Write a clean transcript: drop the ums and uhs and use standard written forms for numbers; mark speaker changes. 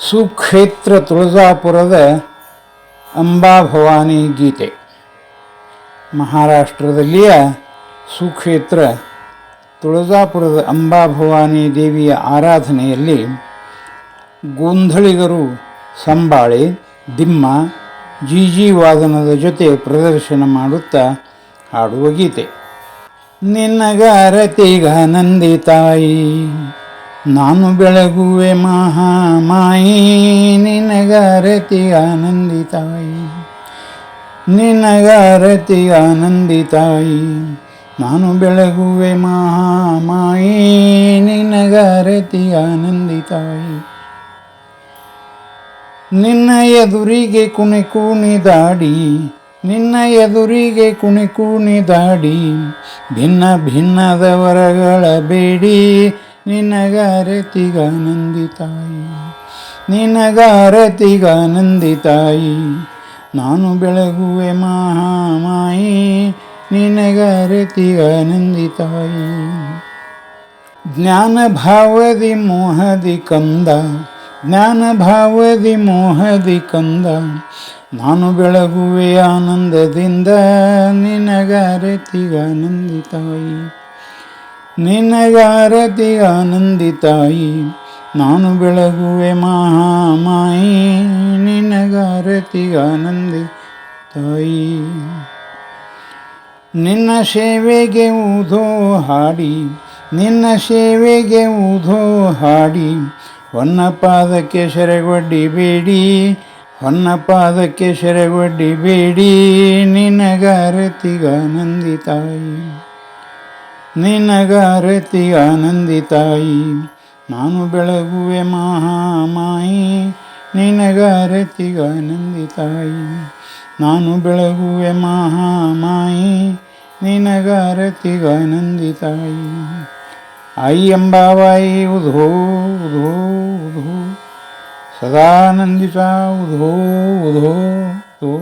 Speaker 1: ಸುಕ್ಷೇತ್ರ ತುಳಜಾಪುರದ ಅಂಬಾಭವಾನಿ ಗೀತೆ. ಮಹಾರಾಷ್ಟ್ರದಲ್ಲಿಯ ಸುಕ್ಷೇತ್ರ ತುಳಜಾಪುರದ ಅಂಬಾಭವಾನಿ ದೇವಿಯ ಆರಾಧನೆಯಲ್ಲಿ ಗೋಂಧಳಿಗರು ಸಂಬಾಳೆ, ದಿಮ್ಮ, ಜೀಜಿ ವಾದನದ ಜೊತೆ ಪ್ರದರ್ಶನ ಮಾಡುತ್ತಾ ಹಾಡುವ ಗೀತೆ. ನಿನ್ನಗಾರತಿಗಾನಂದಿ ತಾಯಿ, ನಾನು ಬೆಳಗುವೆ ಮಹಾಮಾಯಿ. ನಿನಗಾರತಿ ಆನಂದಿ ತಾಯಿ, ನಿನಗಾರತಿ ಆನಂದಿ ತಾಯಿ, ನಾನು ಬೆಳಗುವೆ ಮಹಾಮಾಯಿ. ನಿನಗಾರತಿ ಆನಂದಿ ತಾಯಿ. ನಿನ್ನ ಎದುರಿಗೆ ಕುಣಿ ಕುಣಿದಾಡಿ, ನಿನ್ನ ಎದುರಿಗೆ ಕುಣಿ ಕುಣಿದಾಡಿ, ಭಿನ್ನ ಭಿನ್ನದ ವರಗಳ ಬೇಡಿ. ನಿನಗಾರತಿಗಾನಂದಿ ತಾಯಿ, ನಿನಗಾರತಿಗಾನಂದಿ ತಾಯಿ, ನಾನು ಬೆಳಗುವೆ ಮಹಾಮಾಯಿ. ನಿನಗಾರತಿಗಾನಂದಿ ತಾಯಿ. ಜ್ಞಾನ ಭಾವದಿ ಮೋಹದಿ ಕಂದ, ಜ್ಞಾನ ಭಾವದಿ ಮೋಹದಿ ಕಂದ, ನಾನು ಬೆಳಗುವೆ ಆನಂದದಿಂದ. ನಿನಗಾರತಿಗಾನಂದಿ ತಾಯಿ, ನಿನಗಾರತಿಗಾನಂದಿ ತಾಯಿ, ನಾನು ಬೆಳಗುವೆ ಮಹಾಮಾಯಿ. ನಿನಗಾರತಿಗಾನಂದಿ ತಾಯಿ. ನಿನ್ನ ಸೇವೆಗೆ ಊಧೋ ಹಾಡಿ, ನಿನ್ನ ಸೇವೆಗೆ ಊಧೋ ಹಾಡಿ, ಹೊನ್ನ ಪಾದಕ್ಕೆ ಸೆರೆಗೊಡ್ಡಿ ಬೇಡಿ, ಹೊನ್ನ ಪಾದಕ್ಕೆ ಸೆರೆಗೊಡ್ಡಿ ಬೇಡಿ. ನಿನಗಾರತಿಗಾನಂದಿ ತಾಯಿ, ನಿನಗಾರತಿಗಾನಂದಿ ತಾಯಿ, ನಾನು ಬೆಳಗುವೆ ಮಹಾಮಾಯಿ. ನಿನಗಾರತಿಗಾನಂದಿ ತಾಯಿ, ನಾನು ಬೆಳಗುವೆ ಮಹಾಮಾಯಿ. ನಿನಗಾರತಿಗಾನಂದಿ ತಾಯಿ. आई अंबाबाई उधो उधो उधो, सदानंदिता उधो उधो उधो.